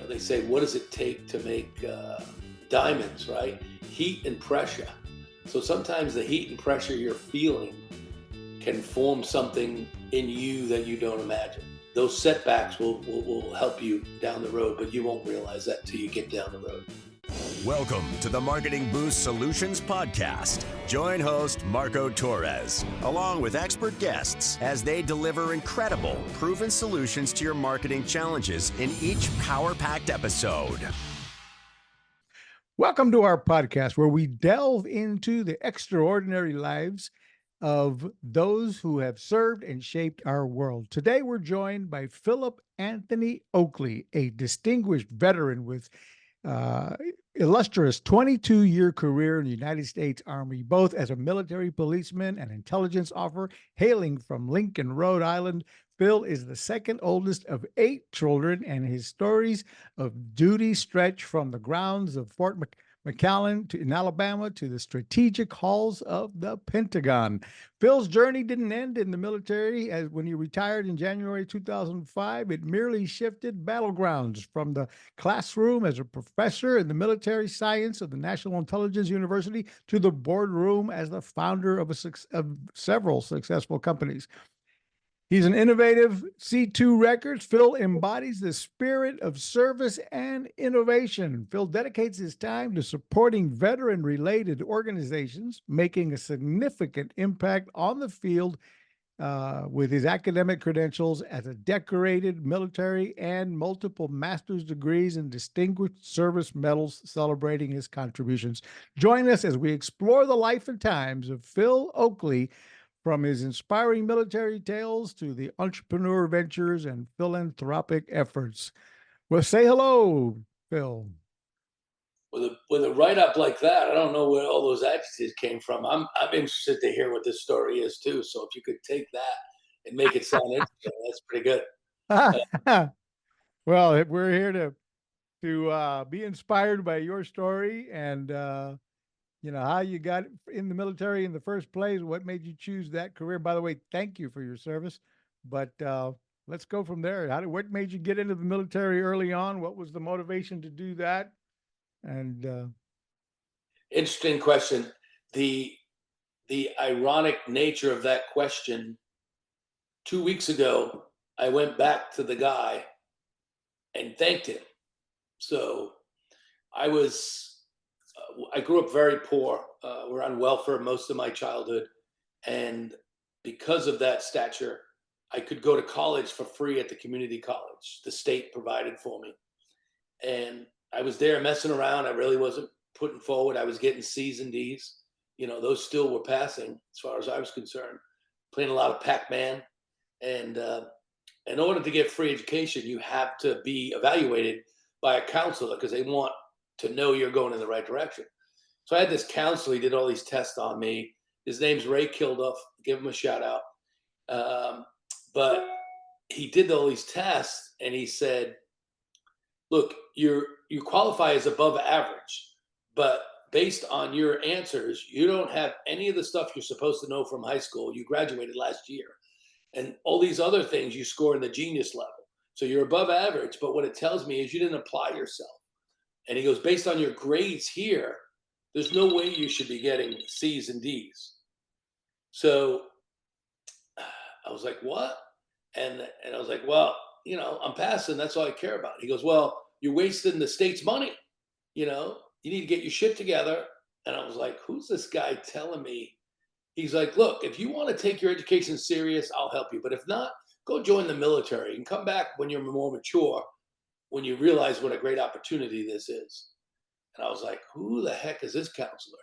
they say, what does it take to make diamonds, right? Heat and pressure. So sometimes the heat and pressure you're feeling can form something in you that you don't imagine. Those setbacks will help you down the road, but you won't realize that till you get down the road. Welcome to the Marketing Boost Solutions Podcast. Join host Marco Torres, along with expert guests, as they deliver incredible, proven solutions to your marketing challenges in each power-packed episode. Welcome to our podcast, where we delve into the extraordinary lives of those who have served and shaped our world. Today, we're joined by Philip Anthony Oakley, a distinguished veteran with illustrious 22-year career in the United States Army, both as a military policeman and intelligence officer. Hailing from Lincoln, Rhode Island, Phil is the second oldest of 8 children, and his stories of duty stretch from the grounds of Fort McAllen in Alabama to the strategic halls of the Pentagon. Phil's journey didn't end in the military. As when he retired in January 2005, it merely shifted battlegrounds from the classroom as a professor in the military science of the National Intelligence University to the boardroom as the founder of several successful companies. He's an innovative C2 Records. Phil embodies the spirit of service and innovation. Phil dedicates his time to supporting veteran-related organizations, making a significant impact on the field with his academic credentials as a decorated military and multiple master's degrees and distinguished service medals celebrating his contributions. Join us as we explore the life and times of Phil Oakley, from his inspiring military tales to the entrepreneur ventures and philanthropic efforts. Well, say hello, Phil. With a write-up like that, I don't know where all those adjectives came from. I'm interested to hear what this story is too. So if you could take that and make it sound interesting, that's pretty good. Well, we're here to be inspired by your story and how you got in the military in the first place, what made you choose that career. By the way, thank you for your service. But let's go from there. What made you get into the military early on? What was the motivation to do that? And interesting question. The ironic nature of that question, 2 weeks ago, I went back to the guy and thanked him. So I grew up very poor. We're on welfare most of my childhood. And because of that stature, I could go to college for free at the community college. The state provided for me. And I was there messing around. I really wasn't putting forward. I was getting C's and D's. Those still were passing as far as I was concerned. Playing a lot of Pac-Man. And in order to get free education, you have to be evaluated by a counselor because they want to know you're going in the right direction. So I had this counselor, he did all these tests on me. His name's Ray Kilduff, give him a shout out. But he did all these tests and he said, look, you qualify as above average, but based on your answers, you don't have any of the stuff you're supposed to know from high school. You graduated last year. And all these other things you score in the genius level. So you're above average, but what it tells me is you didn't apply yourself. And he goes, based on your grades here, there's no way you should be getting C's and D's. So I was like, what? And I was like, well, I'm passing. That's all I care about. He goes, well, you're wasting the state's money. You need to get your shit together. And I was like, who's this guy telling me? He's like, look, if you want to take your education serious, I'll help you. But if not, go join the military and come back when you're more mature, when you realize what a great opportunity this is. And I was like, who the heck is this counselor?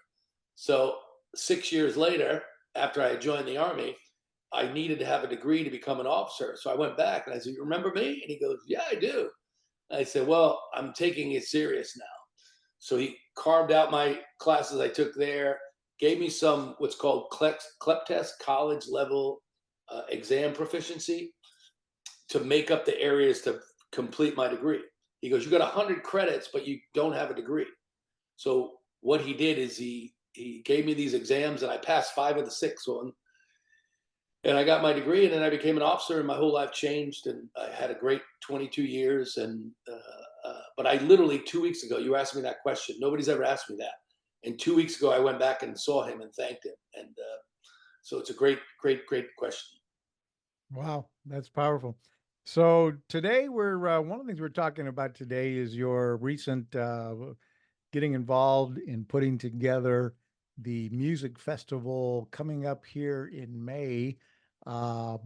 So 6 years later, after I joined the Army, I needed to have a degree to become an officer. So I went back and I said, you remember me? And he goes, yeah, I do. And I said, well, I'm taking it serious now. So he carved out my classes I took there, gave me some what's called CLEP test, college level exam proficiency, to make up the areas to complete my degree. He goes, you got 100 credits, but you don't have a degree. So what he did is he gave me these exams and I passed 5 of the 6 one. And I got my degree and then I became an officer and my whole life changed. And I had a great 22 years. But I literally 2 weeks ago, you asked me that question. Nobody's ever asked me that. And 2 weeks ago, I went back and saw him and thanked him. And so it's a great, great, great question. Wow, that's powerful. So today we're one of the things we're talking about today is your recent getting involved in putting together the music festival coming up here in May, uh,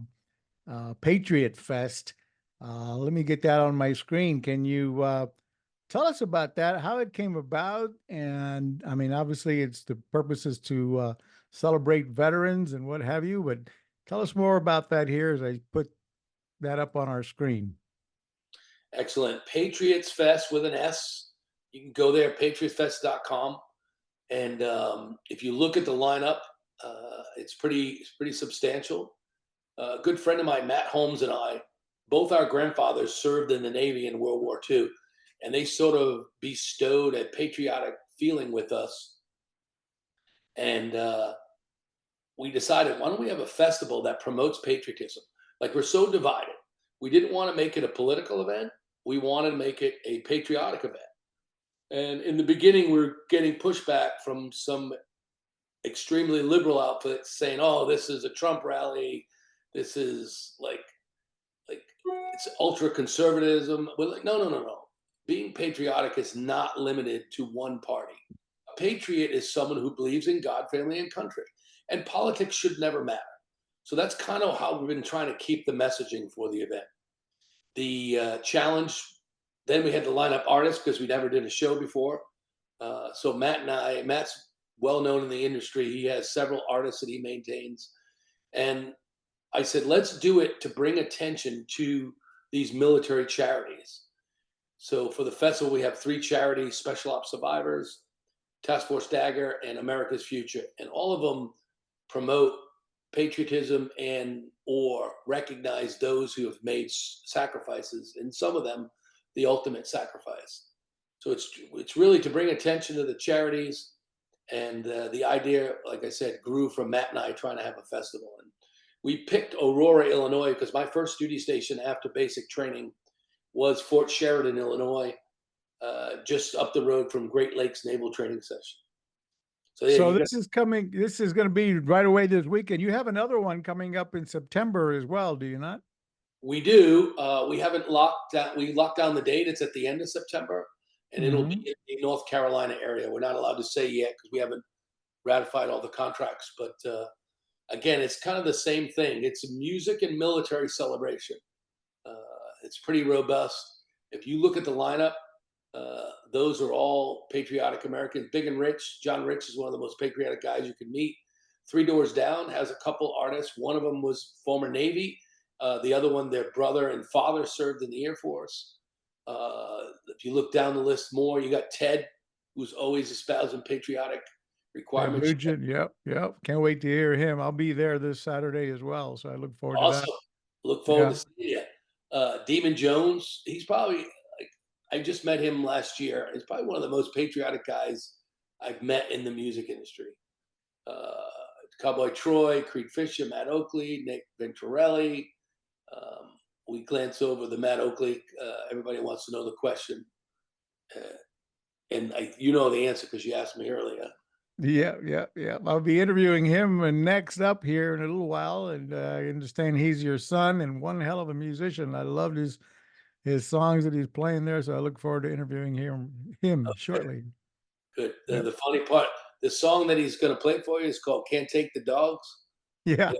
Patriot Fest. Let me get that on my screen. Can you tell us about that, how it came about? And I mean, obviously, it's the purpose is to celebrate veterans and what have you, but tell us more about that here as I put that up on our screen. Excellent. Patriots Fest with an S. You can go there, patriotfest.com. And if you look at the lineup, it's pretty substantial. A good friend of mine, Matt Holmes, and I, both our grandfathers served in the Navy in World War II, and they sort of bestowed a patriotic feeling with us. And we decided, why don't we have a festival that promotes patriotism? Like, we're so divided. We didn't want to make it a political event. We wanted to make it a patriotic event. And in the beginning, we were getting pushback from some extremely liberal outfits saying, "Oh, this is a Trump rally. This is like it's ultra conservatism." We're like, no, no, no, no. Being patriotic is not limited to one party. A patriot is someone who believes in God, family, and country, and politics should never matter. So that's kind of how we've been trying to keep the messaging for the event. The challenge. Then we had to line up artists because we never did a show before. So Matt's well known in the industry. He has several artists that he maintains. And I said, let's do it to bring attention to these military charities. So for the festival, we have 3 charities: Special Ops Survivors, Task Force Dagger, and America's Future. And all of them promote patriotism and or recognize those who have made sacrifices, and some of them the ultimate sacrifice. So it's really to bring attention to the charities, and the idea, like I said, grew from Matt and I trying to have a festival. And we picked Aurora, Illinois, because my first duty station after basic training was Fort Sheridan, Illinois, just up the road from Great Lakes Naval Training Session. So yeah, So this is coming, this is going to be right away this weekend. You have another one coming up in September as well, do you not? we do. We haven't locked down. We locked down the date. It's at the end of September, and it'll be Mhm. in the North Carolina area. We're not allowed to say yet because we haven't ratified all the contracts. But again, it's kind of the same thing. It's a music and military celebration. Uh, it's pretty robust. If you look at the lineup, those are all patriotic Americans. Big and Rich. John Rich is one of the most patriotic guys you can meet. Three Doors Down has a couple artists. One of them was former Navy. The other one, their brother and father served in the Air Force. If you look down the list more, you got Ted, who's always espousing patriotic Ted requirements. Nugent. Yep. Yep. Can't wait to hear him. I'll be there this Saturday as well. So I look forward to that. Awesome. Look forward Yeah. to seeing you. Demon Jones, he's probably like, I just met him last year. He's probably one of the most patriotic guys I've met in the music industry. Uh, Cowboy Troy, Creed Fisher, Matt Oakley, Nick Venturelli. Um, we glance over the Matt Oakley. Everybody wants to know the question, and you know the answer because you asked me earlier. Yeah, yeah, yeah. I'll be interviewing him next up here in a little while, and I understand he's your son and one hell of a musician. I loved his songs that he's playing there, so I look forward to interviewing him Okay, shortly. good. Yep. The funny part, the song that he's going to play for you is called "Can't Take the Dogs." Yeah.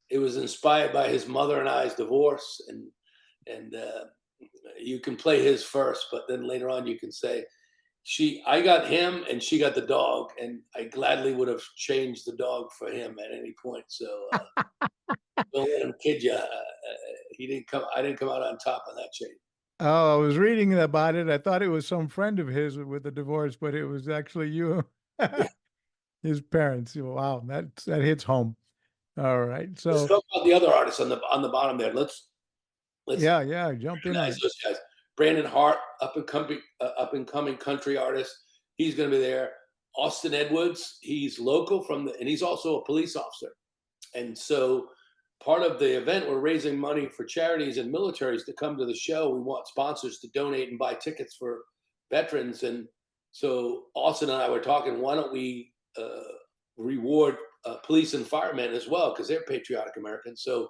It was inspired by his mother and I's divorce, and you can play his first, but then later on you can say, I got him and she got the dog, and I gladly would have changed the dog for him at any point. So don't let him kid you. He didn't come. I didn't come out on top on that chain. Oh, I was reading about it. I thought it was some friend of his with the divorce, but it was actually you, his parents. Wow, that hits home. All right. Let's So talk about the other artists on the bottom there. Let's yeah, yeah, jump in on recognize it. those guys. Brandon Hart, up and coming country artist. He's going to be there. Austin Edwards, he's local and he's also a police officer, and so part of the event, we're raising money for charities and militaries to come to the show. We want sponsors to donate and buy tickets for veterans. And so Austin and I were talking, why don't we reward police and firemen as well, because they're patriotic Americans. So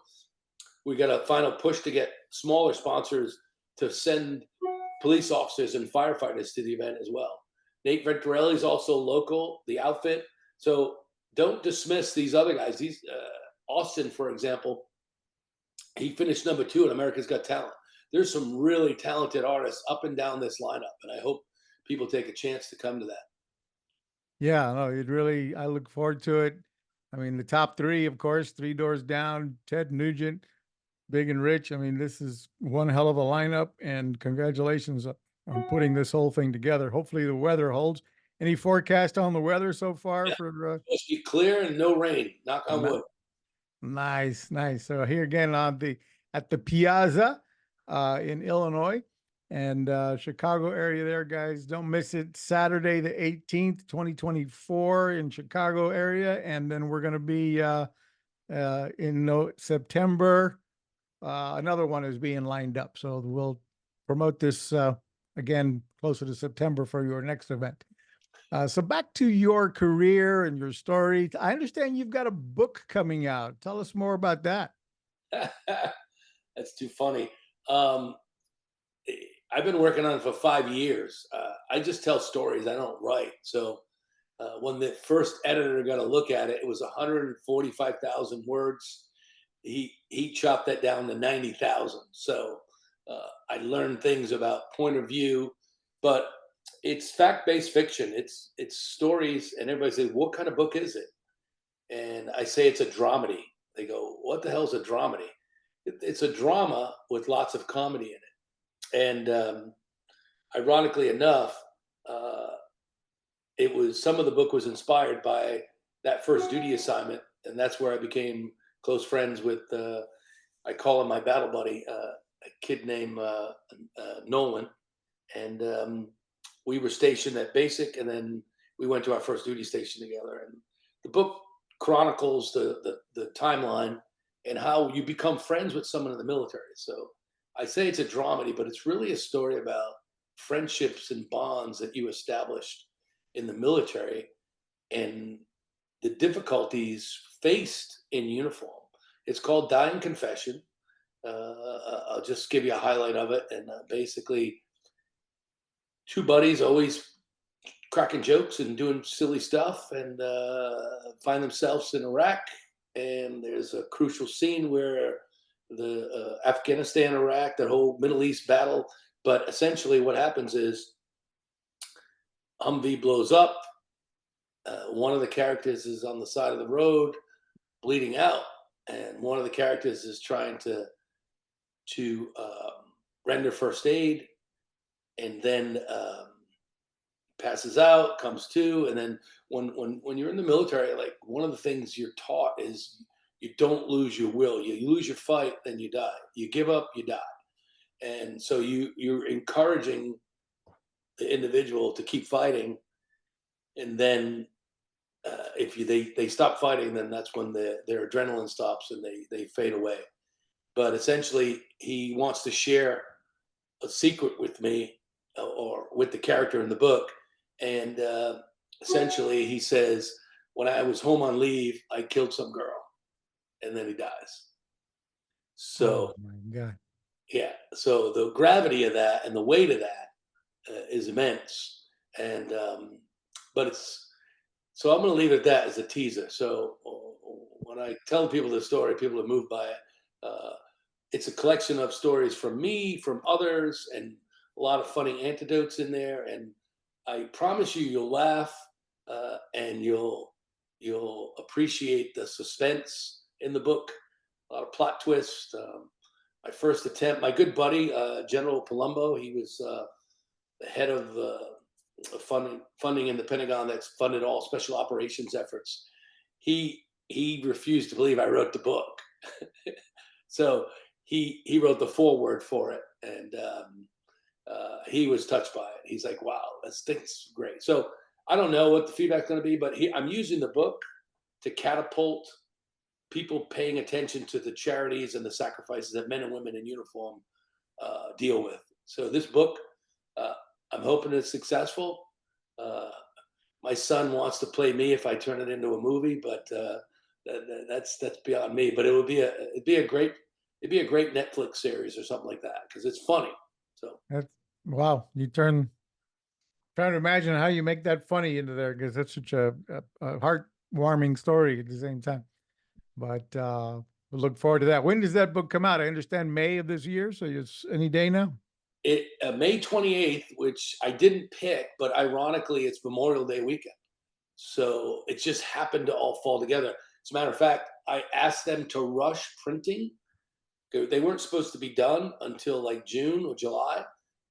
we got a final push to get smaller sponsors to send police officers and firefighters to the event as well. Nate Venturelli is also local, the outfit. So don't dismiss these other guys. These Austin, for example, he finished number 2 in America's Got Talent. There's some really talented artists up and down this lineup, and I hope people take a chance to come to that. Yeah, no, I look forward to it. I mean, the top 3, of course, Three Doors Down, Ted Nugent, Big and Rich. I mean, this is one hell of a lineup, and congratulations on putting this whole thing together. Hopefully the weather holds. Any forecast on the weather so far Yeah, for supposed to be clear and no rain. Knock on wood. Nice, nice. So here again at the Piazza in Illinois and Chicago area there, guys. Don't miss it. Saturday the 18th, 2024 in Chicago area. And then we're going to be in September. Another one is being lined up. So we'll promote this again closer to September for your next event. So back to your career and your story. I understand you've got a book coming out. Tell us more about that. That's too funny. I've been working on it for 5 years. I just tell stories. I don't write. So when the first editor got a look at it, it was 145,000 words. He chopped that down to 90,000. So I learned things about point of view, but it's fact-based fiction. It's stories, and everybody says, "What kind of book is it?" And I say it's a dramedy. They go, "What the hell is a dramedy?" It's a drama with lots of comedy in it. And ironically enough, it was some of the book was inspired by that first duty assignment, and that's where I became close friends with. I call him my battle buddy, a kid named Nolan, and we were stationed at basic, and then we went to our first duty station together. And the book chronicles the timeline and how you become friends with someone in the military. So I say it's a dramedy, but it's really a story about friendships and bonds that you established in the military and the difficulties faced in uniform. It's called Dying Confession. I'll just give you a highlight of it. And basically, 2 buddies always cracking jokes and doing silly stuff, and find themselves in Iraq. And there's a crucial scene where the Afghanistan, Iraq, that whole Middle East battle. But essentially what happens is Humvee blows up. One of the characters is on the side of the road bleeding out. And one of the characters is trying to render first aid, and then passes out, comes to. And then when you're in the military, like, one of the things you're taught is you don't lose your will. You lose your fight, then you die. You give up, you die. And so you're encouraging the individual to keep fighting. And then if they stop fighting, then that's when their adrenaline stops and they fade away. But essentially, he wants to share a secret with me, or with the character in the book. And essentially, he says, when I was home on leave, I killed some girl. And then he dies. So, oh my God. Yeah. So the gravity of that and the weight of that is immense. And, but so I'm going to leave it at that as a teaser. So when I tell people the story, people are moved by it. It's a collection of stories from me, from others, and a lot of funny anecdotes in there. And I promise you'll laugh, and you'll appreciate the suspense in the book. A lot of plot twists. My first attempt, my good buddy, General Palumbo, he was the head of funding in the Pentagon that's funded all special operations efforts. He refused to believe I wrote the book. So he wrote the foreword for it, and he was touched by it. He's like, "Wow, that's great." So I don't know what the feedback's going to be, but I'm using the book to catapult people paying attention to the charities and the sacrifices that men and women in uniform deal with. So this book, uh, I'm hoping it's successful. Uh, my son wants to play me if I turn it into a movie, but that's beyond me. But it'd be a great Netflix series or something like that because it's funny. So That's wow. Trying to imagine how you make that funny into there because that's such a heartwarming story at the same time. But we'll look forward to that. When does that book come out? I understand May of this year, so it's any day now. it May 28th, which I didn't pick, but ironically, it's Memorial Day weekend. So it just happened to all fall together. As a matter of fact, I asked them to rush printing. They weren't supposed to be done until like June or July,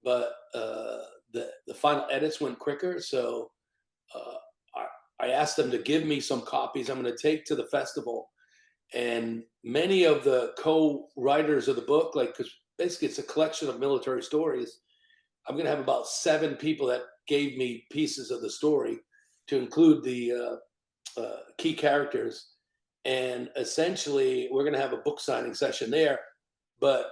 but the final edits went quicker. So uh, I asked them to give me some copies I'm going to take to the festival. And many of the co-writers of the book, like, because basically it's a collection of military stories, I'm going to have about 7 people that gave me pieces of the story to include the key characters. And essentially, we're going to have a book signing session there. But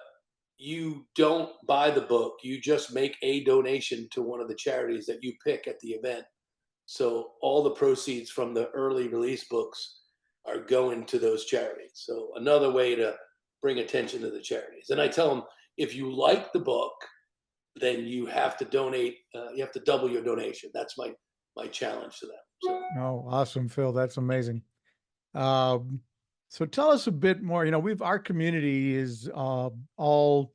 you don't buy the book, you just make a donation to one of the charities that you pick at the event. So all the proceeds from the early release books are going to those charities. So another way to bring attention to the charities. And I tell them, if you like the book, then you have to donate. You have to double your donation. That's my challenge to them. So Oh, awesome, Phil. That's amazing. Um, so tell us a bit more. Our community is all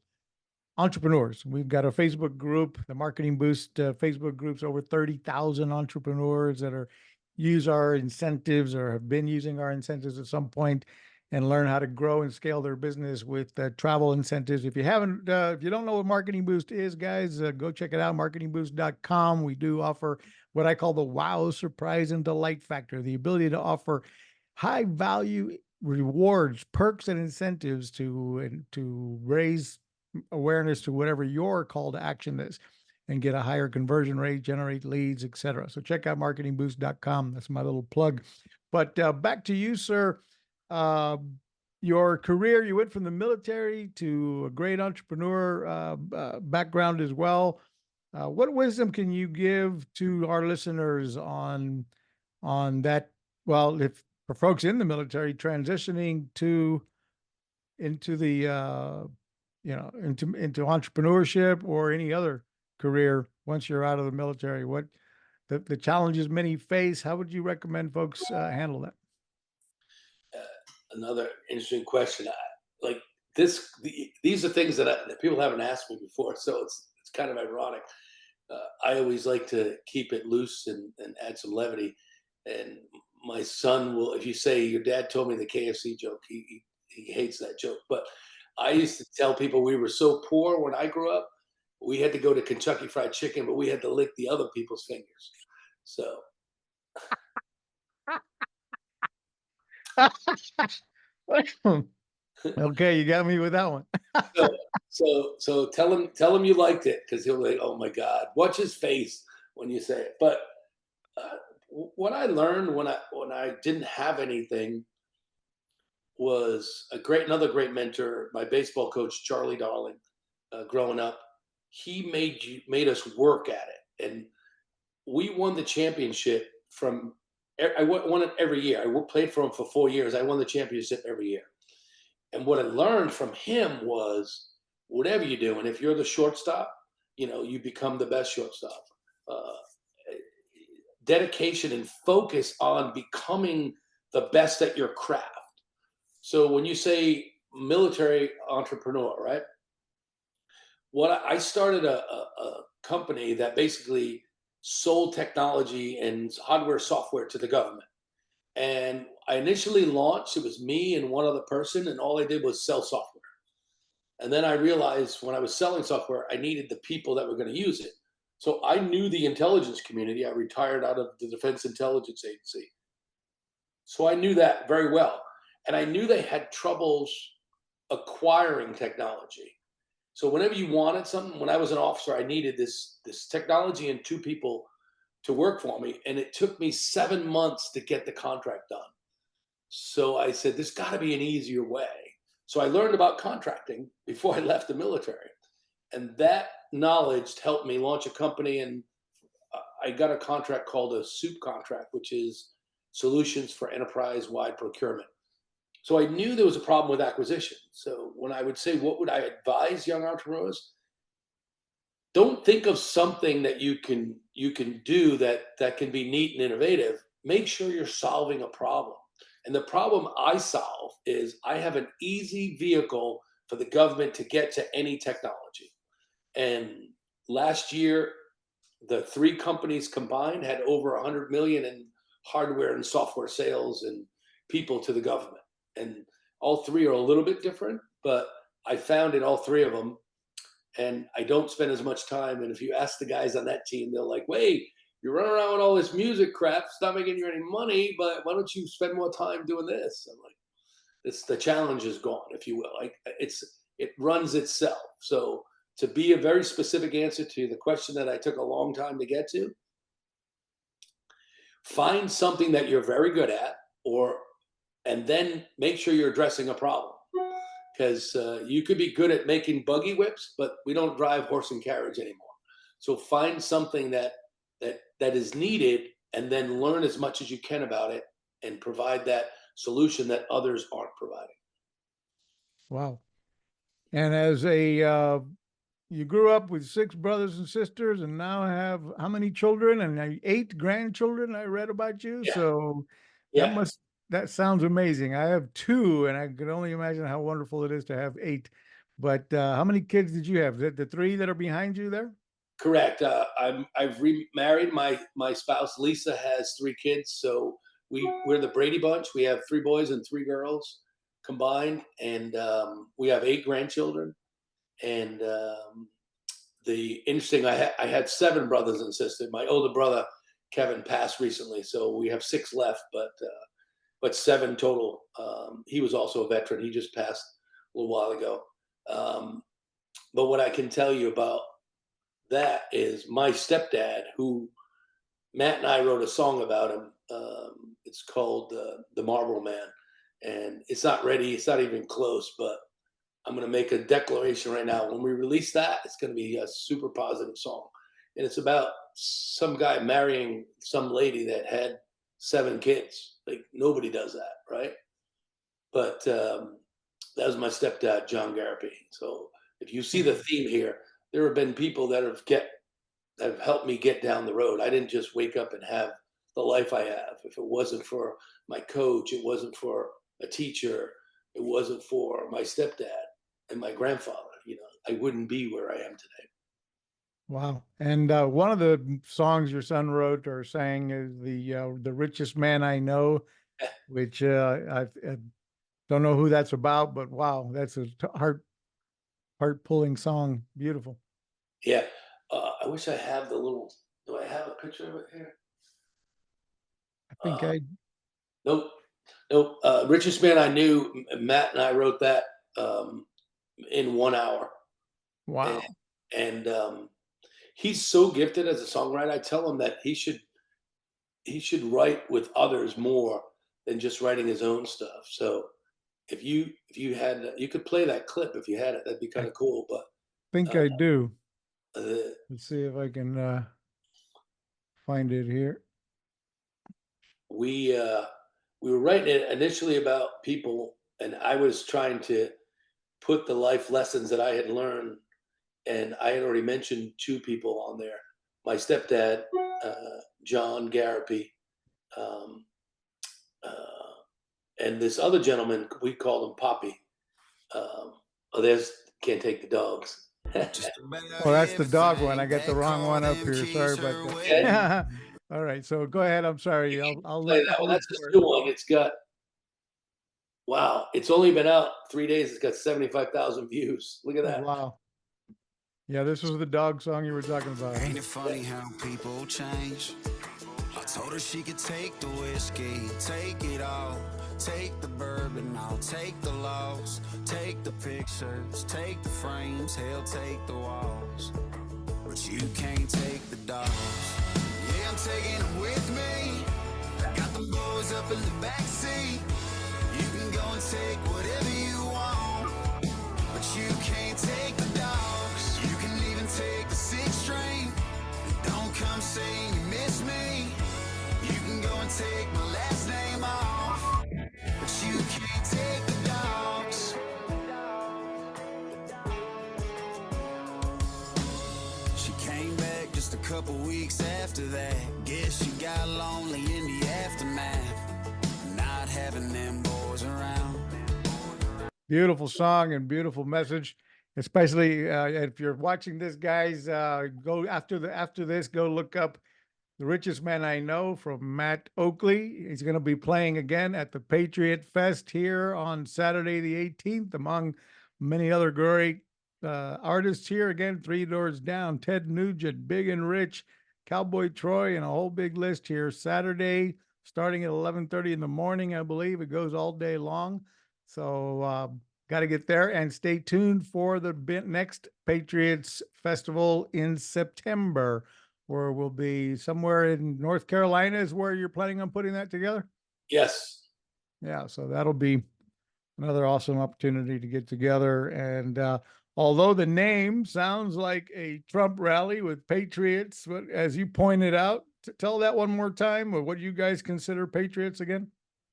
entrepreneurs. We've got a Facebook group, the Marketing Boost Facebook group's over 30,000 entrepreneurs that use our incentives or have been using our incentives at some point and learn how to grow and scale their business with travel incentives. If you don't know what Marketing Boost is, guys, go check it out, marketingboost.com. We do offer what I call the wow, surprise, and delight factor, the ability to offer high value rewards, perks, and incentives to raise awareness to whatever your call to action is and get a higher conversion rate, generate leads, etc. So check out marketingboost.com. That's my little plug. But back to you, sir. Your career, you went from the military to a great entrepreneur background as well. What wisdom can you give to our listeners on that? Well, if for folks in the military transitioning into the into entrepreneurship or any other career once you're out of the military, what the challenges many face, how would you recommend folks handle that? another interesting question. Like these are things that people haven't asked me before, so it's kind of ironic. I always like to keep it loose and add some levity. And my son will, if you say your dad told me the KFC joke, he hates that joke. But I used to tell people we were so poor when I grew up, we had to go to Kentucky Fried Chicken, but we had to lick the other people's fingers. So Okay, you got me with that one. so so tell him you liked it because he'll be like, oh my God, watch his face when you say it. But what I learned when I didn't have anything was another great mentor, my baseball coach Charlie Darling. Growing up, he made us work at it, and we won the championship from. I won it every year. I played for him for 4 years. I won the championship every year. And what I learned from him was, whatever you do, and if you're the shortstop, you become the best shortstop. Uh, Dedication and focus on becoming the best at your craft. So when you say military entrepreneur, right? I started a company that basically sold technology and hardware software to the government. And I initially launched, it was me and one other person, and all I did was sell software. And then I realized when I was selling software, I needed the people that were going to use it. So I knew the intelligence community. I retired out of the Defense Intelligence Agency. So I knew that very well. And I knew they had troubles acquiring technology. So whenever you wanted something, when I was an officer, I needed this technology and 2 people to work for me. And it took me 7 months to get the contract done. So I said, there's got to be an easier way. So I learned about contracting before I left the military. And that knowledge helped me launch a company. And I got a contract called a SEWP contract, which is Solutions for Enterprise-Wide Procurement. So I knew there was a problem with acquisition. So when I would say, what would I advise young entrepreneurs? Don't think of something that you can do that can be neat and innovative. Make sure you're solving a problem. And the problem I solve is I have an easy vehicle for the government to get to any technology. And last year, the three companies combined had over 100 million in hardware and software sales and people to the government. And all three are a little bit different, but I found in all three of them, and I don't spend as much time. And if you ask the guys on that team, they're like, wait, you're running around with all this music crap. It's not making you any money, but why don't you spend more time doing this? I'm like, the challenge is gone, if you will. Like it runs itself. So to be a very specific answer to the question that I took a long time to get to, find something that you're very good at, and then make sure you're addressing a problem. Because you could be good at making buggy whips, but we don't drive horse and carriage anymore. So find something that is needed, and then learn as much as you can about it, and provide that solution that others aren't providing. Wow. And as you grew up with 6 brothers and sisters, and now have how many children? And 8 grandchildren, I read about you. Yeah. So Yeah. that sounds amazing. I have 2, and I could only imagine how wonderful it is to have 8. But how many kids did you have? The 3 that are behind you there? Correct. I've remarried. My spouse Lisa has 3 kids, so we're the Brady Bunch. We have 3 boys and 3 girls combined, and we have 8 grandchildren. And the interesting, I had 7 brothers and sisters. My older brother Kevin passed recently, so we have 6 left, but 7 total. He was also a veteran. He just passed a little while ago. But what I can tell you about that is my stepdad, who Matt and I wrote a song about him. It's called The Marlboro Man. And it's not ready. It's not even close, but I'm going to make a declaration right now. When we release that, it's going to be a super positive song. And it's about some guy marrying some lady that had 7 kids. Like, nobody does that, right? But that was my stepdad, John Garapi. So if you see the theme here, there have been people that have helped me get down the road. I didn't just wake up and have the life I have. If it wasn't for my coach, it wasn't for a teacher, it wasn't for my stepdad and my grandfather, I wouldn't be where I am today. Wow. And one of the songs your son wrote or sang is the Richest Man I Know, which I don't know who that's about, but wow, that's a heart-pulling song. Beautiful. Yeah. I wish I have do I have a picture of it here? I think Nope. Richest Man I Knew, Matt and I wrote that in 1 hour. Wow. And he's so gifted as a songwriter. I tell him that he should write with others more than just writing his own stuff. So if you had, you could play that clip if you had it. That'd be kind of cool. But think I do. Let's see if I can find it here. We were writing it initially about people, and I was trying to put the life lessons that I had learned. And I had already mentioned 2 people on there. My stepdad, John Garapi, and this other gentleman, we called him Poppy. Can't take the dogs. Oh, that's the dog one. I got the wrong one up here. Sorry about that. All right, so go ahead. I'm sorry. I'll play that one. That's the new one. It's got, wow, it's only been out 3 days. It's got 75,000 views. Look at that. Wow. Yeah, this was the dog song you were talking about. Ain't it funny how people change? I told her she could take the whiskey, take it all. Take the bourbon, I'll take the loss. Take the pictures, take the frames, hell, take the walls. But you can't take the dogs. Yeah, I'm taking them with me. I got the boys up in the backseat. and take whatever you want, but you can't take the dogs. You can even take the 6th string. Don't come saying you miss me. You can go and take my last name off, but you can't take the dogs. She came back just a couple weeks after that. Guess she got lonely in the aftermath, not having them boys around. Beautiful song and beautiful message, especially if you're watching this, guys. Go after this, go look up The Richest Man I Know from Matt Oakley. He's going to be playing again at the Patriot Fest here on Saturday the 18th, among many other great artists here. Again, Three Doors Down, Ted Nugent, Big and Rich, Cowboy Troy, and a whole big list here. Saturday, starting at 11:30 in the morning, I believe. It goes all day long. So got to get there, and stay tuned for the next Patriots Festival in September, where we'll be somewhere in North Carolina. Is where you're planning on putting that together? Yes. Yeah, so that'll be another awesome opportunity to get together. And although the name sounds like a Trump rally with patriots, but as you pointed out, tell that one more time, or what you guys consider patriots again?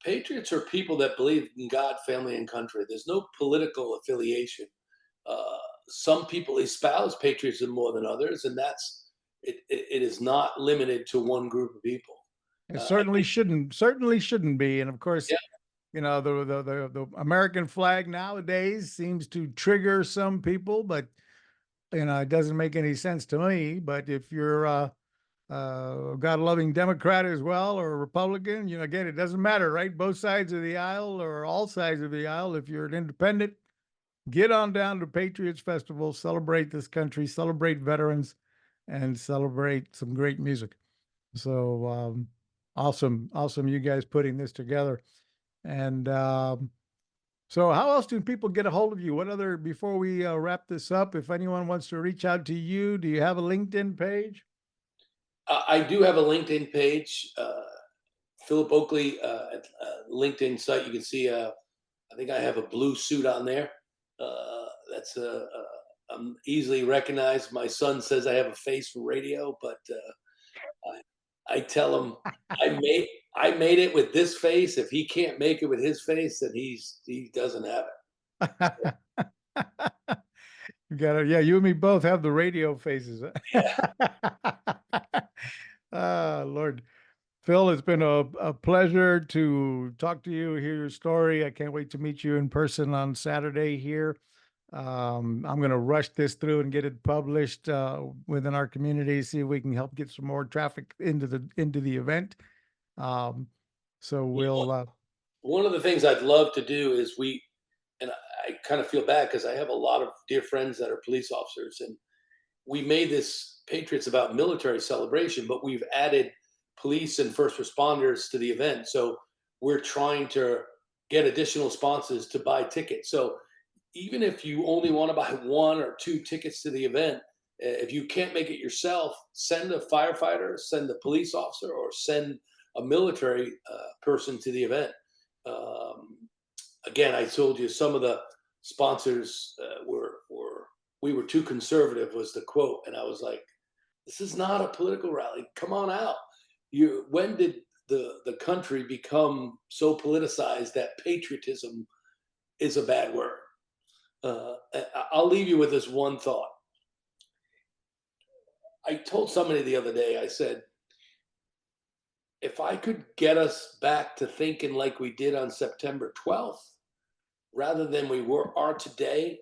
Patriots are people that believe in God, family, and country. There's no political affiliation. Some people espouse patriotism more than others, and it is not limited to one group of people. It certainly shouldn't be. And of course, Yeah. you know, the American flag nowadays seems to trigger some people, but you know, it doesn't make any sense to me. But if you're God-loving Democrat as well, or a Republican, you know, again, it doesn't matter, right? Both sides of the aisle or all sides of the aisle. If you're an independent, get on down to Patriots Festival, celebrate this country, celebrate veterans, and celebrate some great music. So awesome you guys putting this together. And so how else do people get a hold of you? What other, before we wrap this up, if anyone wants to reach out to you, do you have a LinkedIn page? I do have a LinkedIn page, Philip Oakley at LinkedIn site. You can see, I think I have a blue suit on there. That's I'm easily recognized. My son says I have a face for radio, but I tell him I made it with this face. If he can't make it with his face, then he doesn't have it. You got it. Yeah, you and me both have the radio faces. Ah, Lord. Phil, it's been a pleasure to talk to you, hear your story. I can't wait to meet you in person on Saturday here. I'm going to rush this through and get it published within our community, see if we can help get some more traffic into the event. So we'll. One of the things I'd love to do is and I kind of feel bad because I have a lot of dear friends that are police officers, and we made this Patriots about military celebration, but we've added police and first responders to the event. So we're trying to get additional sponsors to buy tickets. So even if you only want to buy 1 or 2 tickets to the event, if you can't make it yourself, send a firefighter, send a police officer, or send a military person to the event. Again, I told you some of the sponsors we were too conservative, was the quote, and I was like, this is not a political rally. Come on out. When did the country become so politicized that patriotism is a bad word? I'll leave you with this one thought. I told somebody the other day, I said, if I could get us back to thinking like we did on September 12th, rather than we are today,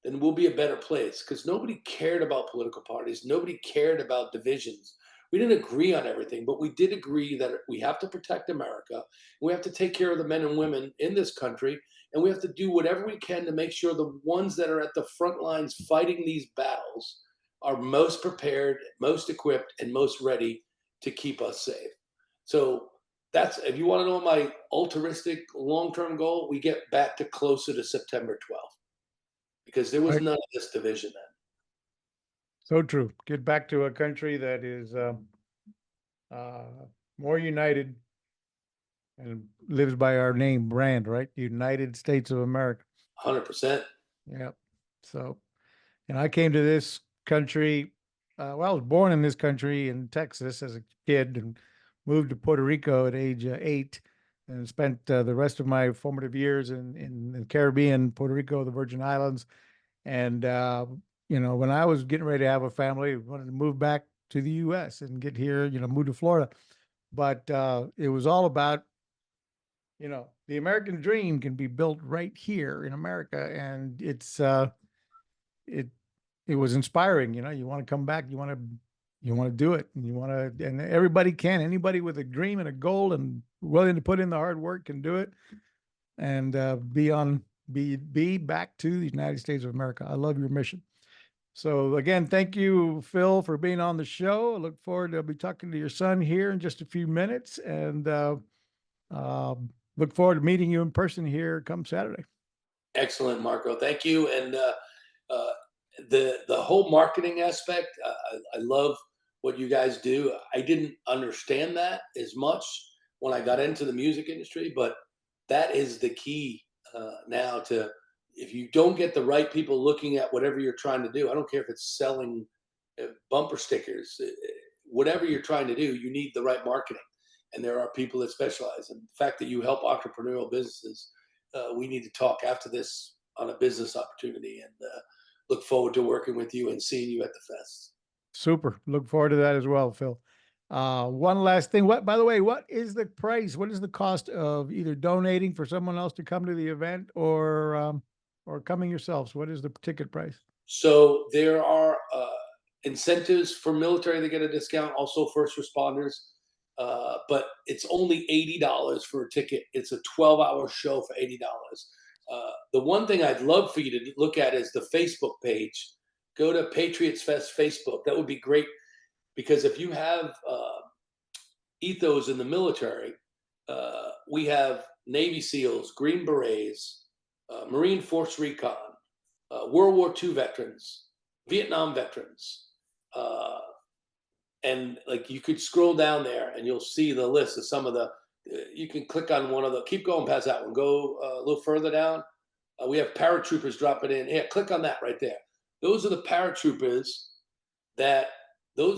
then we'll be a better place, because nobody cared about political parties. Nobody cared about divisions. We didn't agree on everything, but we did agree that we have to protect America. We have to take care of the men and women in this country, and we have to do whatever we can to make sure the ones that are at the front lines fighting these battles are most prepared, most equipped, and most ready to keep us safe. So that's, if you want to know my altruistic long-term goal, we get back to closer to September 12th, because there was Right. none of this division then. So true. Get back to a country that is more united and lives by our name brand, right? United States of America. 100%. Yeah. So, and I came to this country. Well, I was born in this country in Texas as a kid and moved to Puerto Rico at age 8 and spent the rest of my formative years in the Caribbean, Puerto Rico, the Virgin Islands. And, when I was getting ready to have a family, I wanted to move back to the U.S. and get here, move to Florida. But it was all about, the American dream can be built right here in America. And it it was inspiring. You want to come back, you want to do it, and and everybody can. Anybody with a dream and a goal and willing to put in the hard work can do it, and be back to the United States of America. I love your mission. So again, thank you, Phil, for being on the show. I look forward to be talking to your son here in just a few minutes, and uh, look forward to meeting you in person here come Saturday. Excellent, Marco. Thank you. And uh, the whole marketing aspect, I love what you guys do. I didn't understand that as much when I got into the music industry, but that is the key now to, if you don't get the right people looking at whatever you're trying to do, I don't care if it's selling bumper stickers, whatever you're trying to do, you need the right marketing. And there are people that specialize. And the fact that you help entrepreneurial businesses, we need to talk after this on a business opportunity, and look forward to working with you and seeing you at the fest. Super. Look forward to that as well, Phil. One last thing. By the way, what is the price? What is the cost of either donating for someone else to come to the event or coming yourselves? What is the ticket price? So there are incentives for military to get a discount, also first responders. But it's only $80 for a ticket. It's a 12-hour show for $80. The one thing I'd love for you to look at is the Facebook page. Go to Patriots Fest Facebook. That would be great, because if you have ethos in the military, we have Navy SEALs, Green Berets, Marine Force Recon, World War II veterans, Vietnam veterans, and like you could scroll down there and you'll see the list of some of the. You can click on one of the. Keep going past that one. Go a little further down. We have paratroopers dropping in. Yeah, click on that right there. Those are the paratroopers that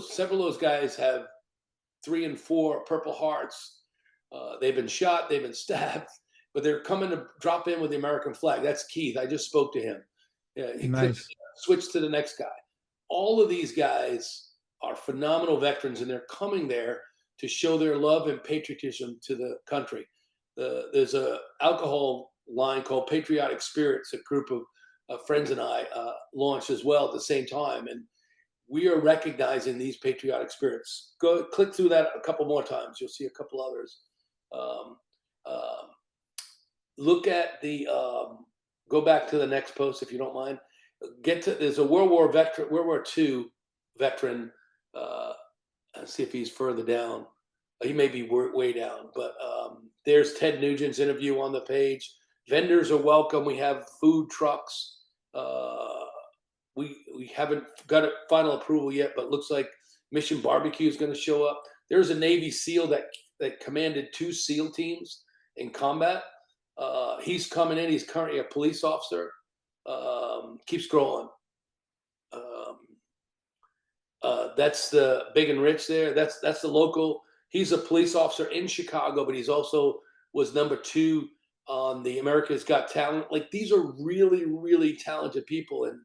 several of those guys have 3 and 4 Purple Hearts. They've been shot, they've been stabbed, but they're coming to drop in with the American flag. That's Keith. I just spoke to him. He Nice. switched to the next guy. All of these guys are phenomenal veterans, and they're coming there to show their love and patriotism to the country. There's a alcohol line called Patriotic Spirits, a group of friends and I launched as well at the same time, and we are recognizing these patriotic spirits. Go click through that a couple more times. You'll see a couple others. Look at the go back to the next post if you don't mind. There's a World War II veteran. Let's see if he's further down. He may be way down, but there's Ted Nugent's interview on the page. Vendors are welcome. We have food trucks. We haven't got a final approval yet, but looks like Mission Barbecue is going to show up. There's a Navy SEAL that commanded 2 SEAL teams in combat. He's coming in. He's currently a police officer. Keep scrolling. That's the Big and Rich there. That's the local. He's a police officer in Chicago, but he's also was number 2 on the America's Got Talent. Like, these are really, really talented people. And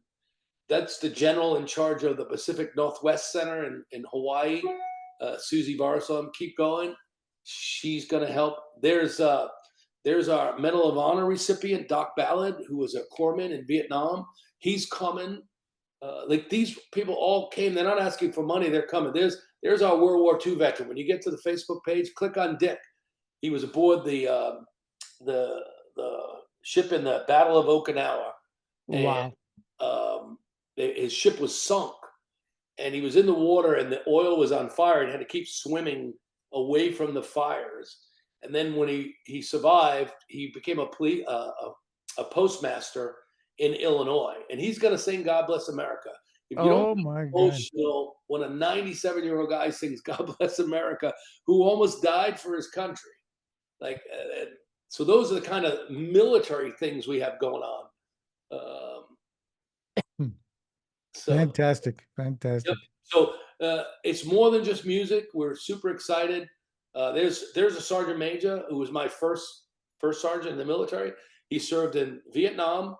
that's the general in charge of the Pacific Northwest Center in Hawaii, Susie Barsom. Keep going. She's going to help. There's our Medal of Honor recipient, Doc Ballard, who was a corpsman in Vietnam. He's coming. Like, these people all came. They're not asking for money. They're coming. There's our World War II veteran. When you get to the Facebook page, click on Dick. He was aboard the ship in the Battle of Okinawa. Wow. And his ship was sunk, and he was in the water, and the oil was on fire, and had to keep swimming away from the fires. And then when he survived, he became a postmaster in Illinois, and he's going to sing "God Bless America." If you don't My God. when a 97-year-old guy sings "God Bless America," who almost died for his country, Like, so those are the kind of military things we have going on. So Fantastic. yep. Fantastic. So it's more than just music. We're super excited. There's a sergeant major who was my first sergeant in the military. He served in Vietnam,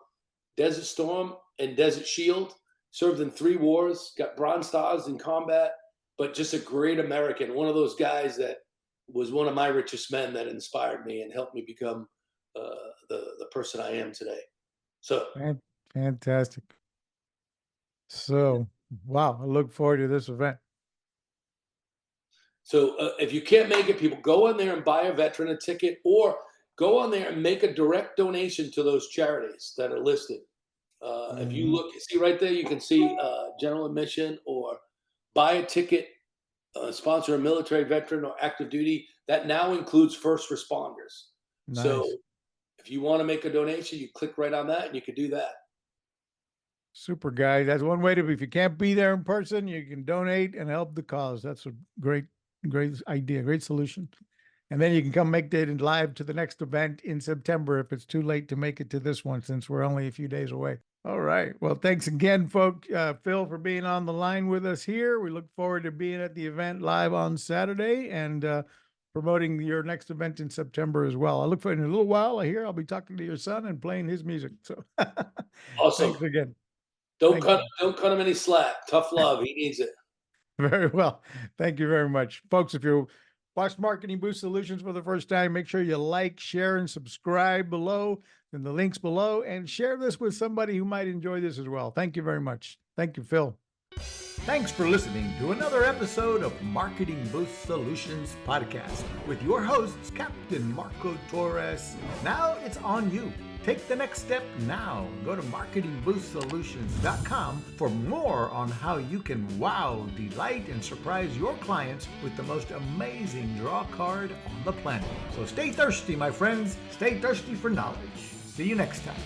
Desert Storm, and Desert Shield. Served in 3 wars. Got Bronze Stars in combat. But just a great American. One of those guys that was one of my richest men that inspired me and helped me become the person I am today. So Fantastic. So, wow, I look forward to this event. So if you can't make it, people go on there and buy a veteran a ticket, or go on there and make a direct donation to those charities that are listed. If you look, see right there, you can see general admission, or buy a ticket, sponsor a military veteran or active duty. That now includes first responders. Nice. So if you want to make a donation, you click right on that and you can do that. Super, guys. That's one way to, if you can't be there in person, you can donate and help the cause. That's a great idea, great solution. And then you can come make it live to the next event in September if it's too late to make it to this one, since we're only a few days away. All right. Well, thanks again, folks, Phil, for being on the line with us here. We look forward to being at the event live on Saturday and promoting your next event in September as well. I look forward in a little while. I hear I'll be talking to your son and playing his music. So Awesome. Thanks again. Don't cut him any slack. Tough love. He needs it. Very well. Thank you very much. Folks, if you watch Marketing Boost Solutions for the first time, make sure you like, share, and subscribe below in the links below, and share this with somebody who might enjoy this as well. Thank you very much. Thank you, Phil. Thanks for listening to another episode of Marketing Boost Solutions Podcast with your hosts, Captain Marco Torres. Now it's on you. Take the next step now. Go to marketingboostsolutions.com for more on how you can wow, delight, and surprise your clients with the most amazing draw card on the planet. So stay thirsty, my friends. Stay thirsty for knowledge. See you next time.